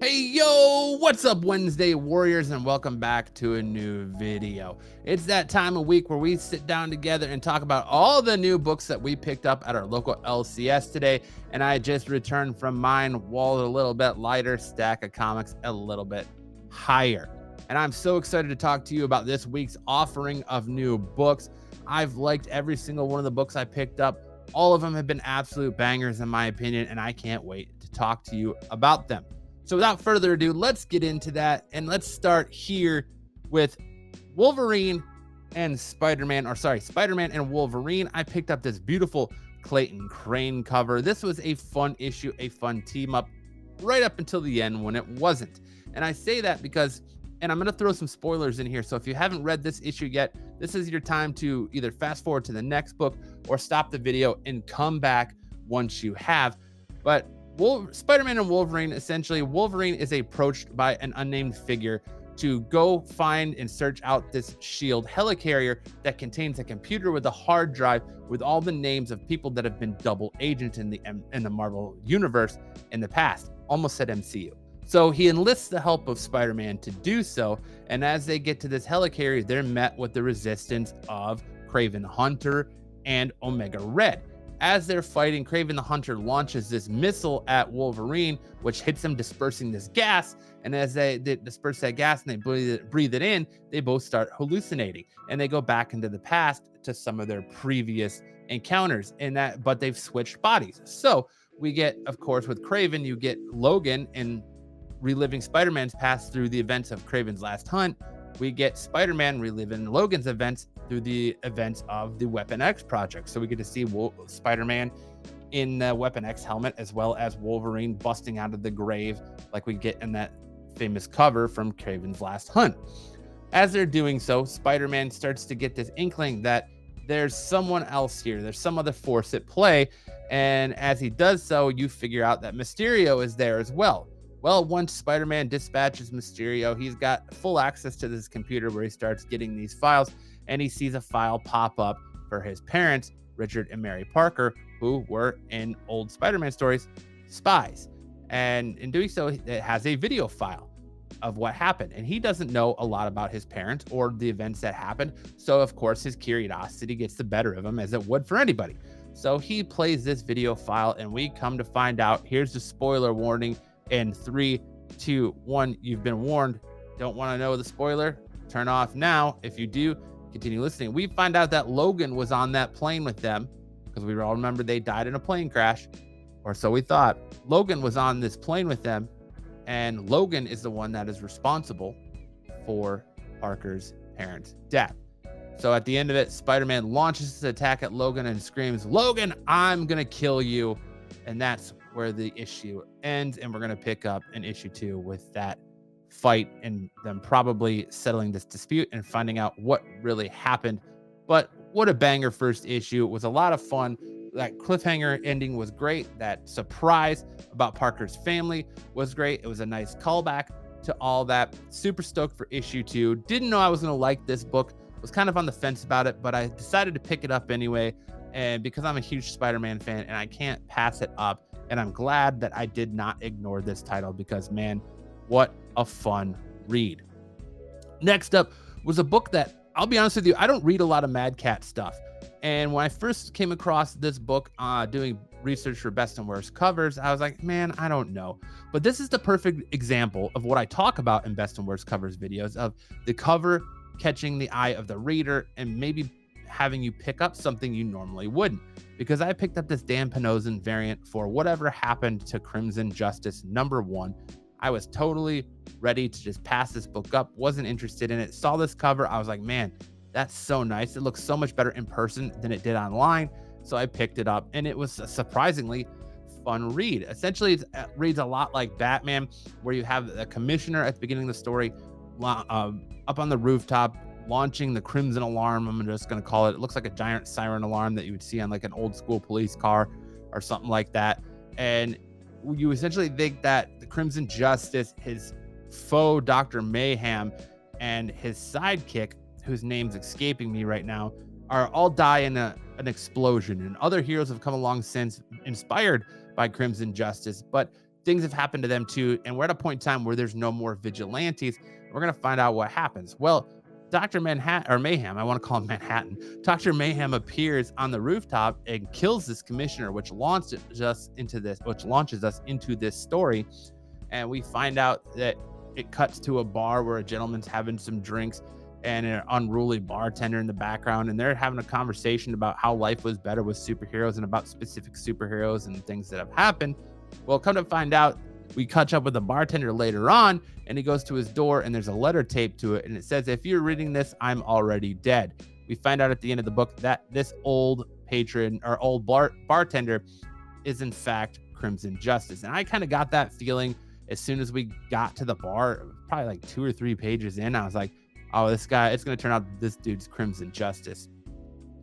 Hey yo, what's up Wednesday warriors, and welcome back to a new video. It's that time of week where we sit down together and talk about all the new books that we picked up at our local LCS today. And I just returned from mine, walled a little bit lighter, stack of comics a little bit higher. And I'm so excited to talk to you about this week's offering of new books. I've liked every single one of the books I picked up. All of them have been absolute bangers in my opinion, and I can't wait to talk to you about them. So without further ado, let's get into that. And let's start here with Wolverine and Spider-Man, Spider-Man and Wolverine. I picked up this beautiful Clayton Crane cover. This was a fun issue, a fun team up right up until the end when it wasn't. And I say that because, and I'm going to throw some spoilers in here. So if you haven't read this issue yet, this is your time to either fast forward to the next book or stop the video and come back once you have. But Spider-Man and Wolverine, essentially, Wolverine is approached by an unnamed figure to go find and search out this shield helicarrier that contains a computer with a hard drive with all the names of people that have been double agents in the Marvel universe in the past. Almost said MCU. So he enlists the help of Spider-Man to do so, and as they get to this helicarrier, they're met with the resistance of Kraven Hunter and Omega Red. As they're fighting, Kraven the Hunter launches this missile at Wolverine, which hits him, dispersing this gas. And as they disperse that gas and they breathe it in, they both start hallucinating. And they go back into the past to some of their previous encounters but they've switched bodies. So we get, of course, with Kraven, you get Logan and reliving Spider-Man's past through the events of Kraven's last hunt. We get Spider-Man reliving Logan's events through the events of the Weapon X project. So we get to see Spider-Man in the Weapon X helmet, as well as Wolverine busting out of the grave like we get in that famous cover from Kraven's last hunt. As they're doing so, Spider-Man starts to get this inkling that there's someone else here. There's some other force at play. And as he does so, you figure out that Mysterio is there as well. Well, once Spider-Man dispatches Mysterio, he's got full access to this computer where he starts getting these files, and he sees a file pop up for his parents, Richard and Mary Parker, who were in old Spider-Man stories, spies. And in doing so, it has a video file of what happened. And he doesn't know a lot about his parents or the events that happened. So, of course, his curiosity gets the better of him, as it would for anybody. So he plays this video file, and we come to find out, here's the spoiler warning. In 3, 2, 1, you've been warned. Don't want to know the spoiler? Turn off now. If you do, continue listening. We find out that Logan was on that plane with them, because we all remember they died in a plane crash, or so we thought. Logan was on this plane with them, and Logan is the one that is responsible for Parker's parents' death. So at the end of it, Spider-Man launches his attack at Logan and screams, "Logan, I'm gonna kill you." And that's where the issue ends, and we're going to pick up in issue 2 with that fight and them probably settling this dispute and finding out what really happened. But what a banger first issue. It was a lot of fun. That cliffhanger ending was great. That surprise about Parker's family was great. It was a nice callback to all that. Super stoked for issue 2. Didn't know I was going to like this book. Was kind of on the fence about it, but I decided to pick it up anyway. And because I'm a huge Spider-Man fan and I can't pass it up. And I'm glad that I did not ignore this title, because, man, what a fun read. Next up was a book that, I'll be honest with you, I don't read a lot of Mad Cat stuff. And when I first came across this book doing research for Best and Worst Covers, I was like, man, I don't know. But this is the perfect example of what I talk about in Best and Worst Covers videos, of the cover catching the eye of the reader and maybe having you pick up something you normally wouldn't. Because I picked up this Dan Panosian variant for Whatever Happened to Crimson Justice #1. I was totally ready to just pass this book up, wasn't interested in it, saw this cover, I was like, man, that's so nice. It looks so much better in person than it did online. So I picked it up, and it was a surprisingly fun read. Essentially, it reads a lot like Batman, where you have the commissioner at the beginning of the story up on the rooftop, launching the Crimson Alarm. I'm just going to call it. It looks like a giant siren alarm that you would see on like an old school police car or something like that. And you essentially think that the Crimson Justice, his foe, Dr. Mayhem, and his sidekick, whose name's escaping me right now, are all die in an explosion. And other heroes have come along since, inspired by Crimson Justice. But things have happened to them too. And we're at a point in time where there's no more vigilantes. We're going to find out what happens. Well, Dr. Manhattan or Mayhem, I want to call him Manhattan. Dr. Mayhem appears on the rooftop and kills this commissioner, which launches us into this story. And we find out that it cuts to a bar where a gentleman's having some drinks and an unruly bartender in the background, and they're having a conversation about how life was better with superheroes and about specific superheroes and things that have happened. Well, come to find out, we catch up with the bartender later on, and he goes to his door and there's a letter taped to it, and it says, "If you're reading this, I'm already dead." We find out at the end of the book that this old patron or old bartender is in fact Crimson Justice. And I kind of got that feeling as soon as we got to the bar, probably like 2 or 3 pages in. I was like, oh, this guy, it's going to turn out this dude's Crimson Justice.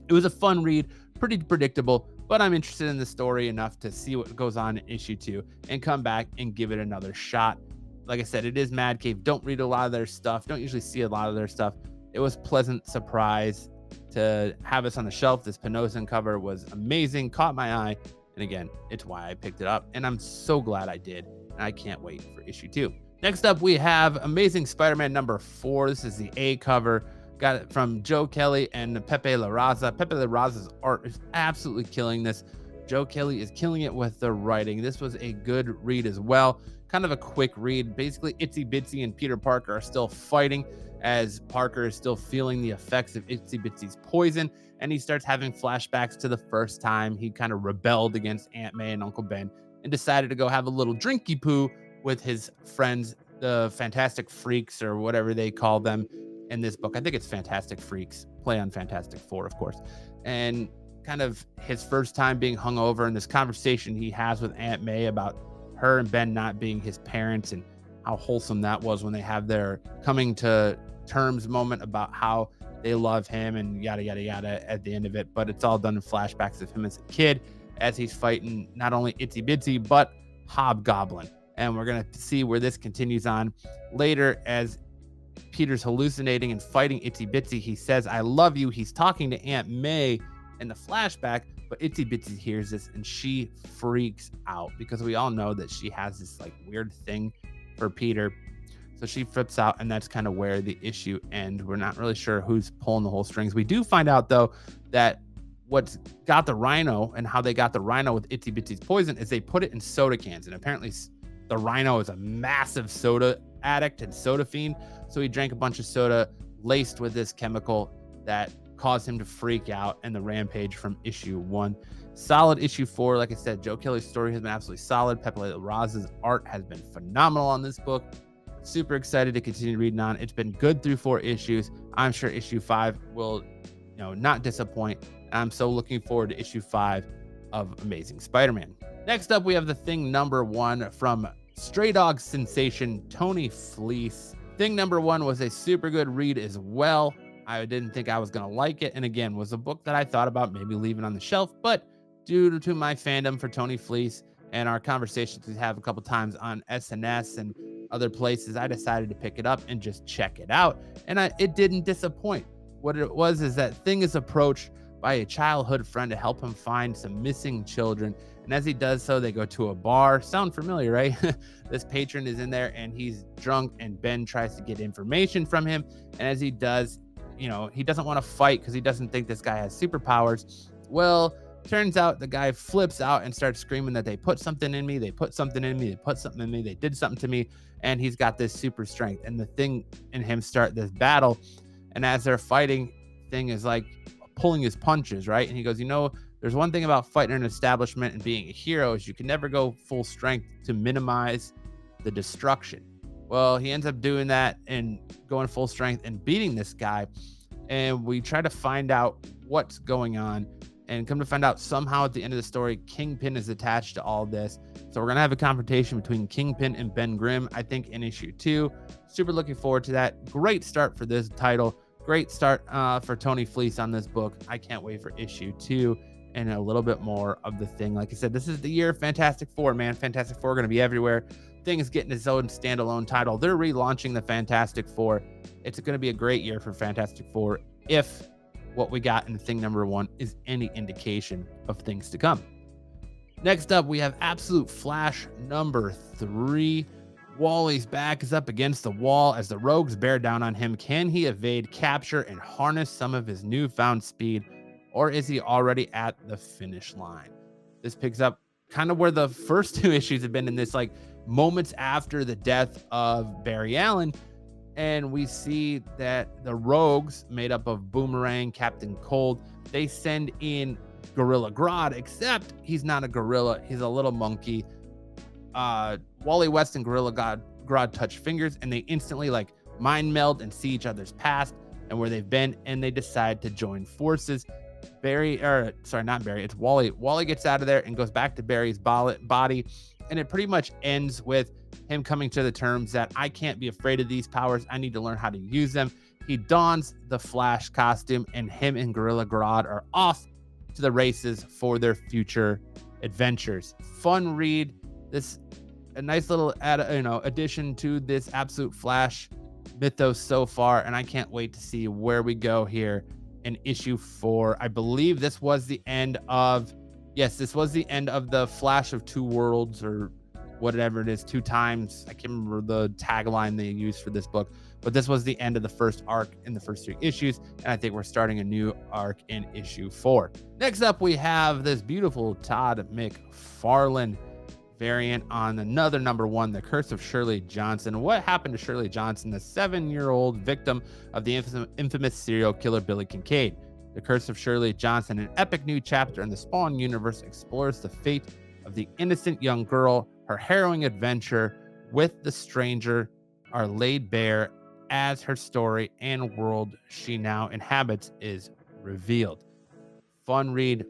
It was a fun read, pretty predictable, but I'm interested in the story enough to see what goes on in issue 2 and come back and give it another shot. Like I said, it is Mad Cave. Don't read a lot of their stuff. Don't usually see a lot of their stuff. It was a pleasant surprise to have us on the shelf. This Pinozen cover was amazing, caught my eye. And again, it's why I picked it up. And I'm so glad I did. And I can't wait for issue 2. Next up, we have Amazing Spider-Man number 4. This is the A cover. Got it from Joe Kelly and Pepe Larraza. Pepe Larraza's art is absolutely killing this. Joe Kelly is killing it with the writing. This was a good read as well. Kind of a quick read. Basically, Itsy Bitsy and Peter Parker are still fighting as Parker is still feeling the effects of Itsy Bitsy's poison. And he starts having flashbacks to the first time he kind of rebelled against Aunt May and Uncle Ben and decided to go have a little drinky poo with his friends, the Fantastic Freaks, or whatever they call them in this book. I think it's Fantastic Freaks, play on Fantastic Four, of course. And kind of his first time being hungover, and this conversation he has with Aunt May about her and Ben not being his parents, and how wholesome that was when they have their coming to terms moment about how they love him and yada, yada, yada at the end of it. But it's all done in flashbacks of him as a kid, as he's fighting not only Itsy Bitsy, but Hobgoblin. And we're going to see where this continues on later as Peter's hallucinating and fighting Itsy Bitsy. He says, "I love you." He's talking to Aunt May in the flashback, but Itsy Bitsy hears this and she freaks out because we all know that she has this like weird thing for Peter. So she flips out, and that's kind of where the issue ends. We're not really sure who's pulling the whole strings. We do find out, though, that what's got the Rhino and how they got the Rhino with Itsy Bitsy's poison is they put it in soda cans. And apparently the Rhino is a massive soda addict and soda fiend. So he drank a bunch of soda laced with this chemical that caused him to freak out, and the rampage from issue 1. Solid issue 4. Like I said, Joe Kelly's story has been absolutely solid. Pepe Larraza's art has been phenomenal on this book. Super excited to continue reading on. It's been good through 4 issues. I'm sure issue 5 will, not disappoint. I'm so looking forward to issue 5 of Amazing Spider-Man. Next up, we have The Thing number 1 from Stray Dog sensation Tony Fleece. Thing number 1 was a super good read as well. I didn't think I was going to like it. And again, was a book that I thought about maybe leaving on the shelf, but due to my fandom for Tony Fleece and our conversations we have a couple times on SNS and other places, I decided to pick it up and just check it out. And it didn't disappoint. What it was is that Thing is approached by a childhood friend to help him find some missing children. And as he does so, they go to a bar. Sound familiar, right? This patron is in there and he's drunk, and Ben tries to get information from him. And as he does, he doesn't want to fight because he doesn't think this guy has superpowers. Well, turns out the guy flips out and starts screaming that they put something in me, they put something in me, they put something in me, they did something to me. And he's got this super strength. And the Thing and him start this battle. And as they're fighting, Thing is like pulling his punches, right? And he goes, there's one thing about fighting an establishment and being a hero is you can never go full strength to minimize the destruction. Well, he ends up doing that and going full strength and beating this guy. And we try to find out what's going on, and come to find out somehow at the end of the story, Kingpin is attached to all this. So we're going to have a confrontation between Kingpin and Ben Grimm, I think, in issue 2. Super looking forward to that. Great start for this title. Great start for Tony Fleece on this book. I can't wait for issue 2 and a little bit more of the Thing. Like I said, this is the year of Fantastic Four, man. Fantastic Four are going to be everywhere. Thing is getting its own standalone title. They're relaunching the Fantastic Four. It's going to be a great year for Fantastic Four if what we got in Thing number 1 is any indication of things to come. Next up, we have Absolute Flash number 3. Wally's back is up against the wall as the rogues bear down on him. Can he evade capture and harness some of his newfound speed, or is he already at the finish line? This picks up kind of where the first 2 issues have been in this, like, moments after the death of Barry Allen. And we see that the rogues, made up of Boomerang, Captain Cold, they send in Gorilla Grodd, except he's not a gorilla, he's a little monkey. Wally West and Gorilla Grodd touch fingers, and they instantly like mind meld and see each other's past and where they've been, and they decide to join forces. It's Wally. Wally gets out of there and goes back to Barry's body, and it pretty much ends with him coming to the terms that I can't be afraid of these powers. I need to learn how to use them. He dons the Flash costume, and him and Gorilla Grodd are off to the races for their future adventures. Fun read. This a nice little addition to this Absolute Flash mythos so far, and I can't wait to see where we go here in issue 4. I believe this was the end of the Flash of Two Worlds, or whatever it is, 2 times. I can't remember the tagline they used for this book, but this was the end of the first arc in the first 3 issues, and I think we're starting a new arc in issue 4. Next up, we have this beautiful Todd McFarlane variant on another number 1, The Curse of Shirley Johnson. What happened to Shirley Johnson, the 7-year-old victim of the infamous serial killer Billy Kincaid? The Curse of Shirley Johnson, an epic new chapter in the Spawn universe, explores the fate of the innocent young girl. Her harrowing adventure with the stranger are laid bare as her story and world she now inhabits is revealed. Fun read,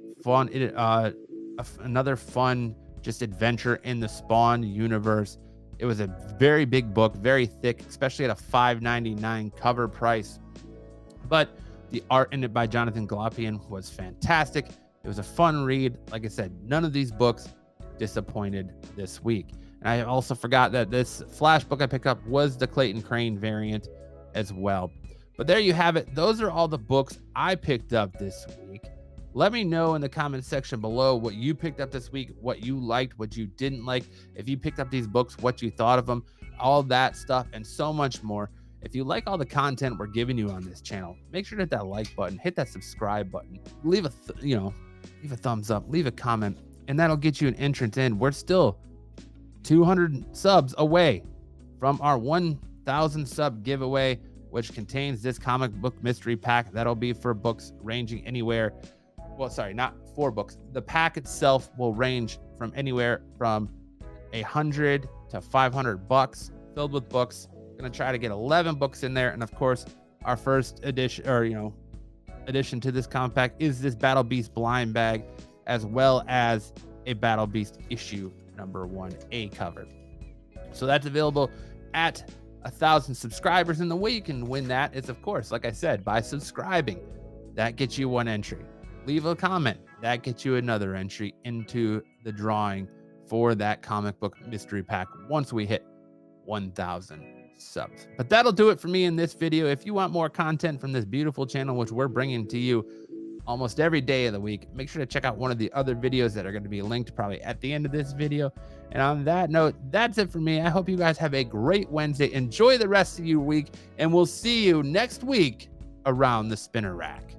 another fun just adventure in the Spawn universe. It was a very big book, very thick, especially at a $5.99 cover price. But the art in it by Jonathan Galopian was fantastic. It was a fun read. Like I said, none of these books disappointed this week. And I also forgot that this Flash book I picked up was the Clayton Crane variant as well. But there you have it. Those are all the books I picked up this week. Let me know in the comment section below what you picked up this week, what you liked, what you didn't like. If you picked up these books, what you thought of them, all that stuff, and so much more. If you like all the content we're giving you on this channel, make sure to hit that like button, hit that subscribe button, leave a thumbs up, leave a comment, and that'll get you an entrance in. We're still 200 subs away from our 1,000 sub giveaway, which contains this comic book mystery pack. That'll be for books ranging anywhere. Well, sorry, not 4 books. The pack itself will range from anywhere from $100 to $500, filled with books. Gonna try to get 11 books in there, and of course, our first edition, addition to this compact is this Battle Beast blind bag, as well as a Battle Beast issue number 1A cover. So that's available at 1,000 subscribers, and the way you can win that is, of course, like I said, by subscribing. That gets you 1 entry. Leave a comment. That gets you another entry into the drawing for that comic book mystery pack once we hit 1,000 subs. But that'll do it for me in this video. If you want more content from this beautiful channel, which we're bringing to you almost every day of the week, make sure to check out one of the other videos that are going to be linked probably at the end of this video. And on that note, that's it for me. I hope you guys have a great Wednesday. Enjoy the rest of your week, and we'll see you next week around the spinner rack.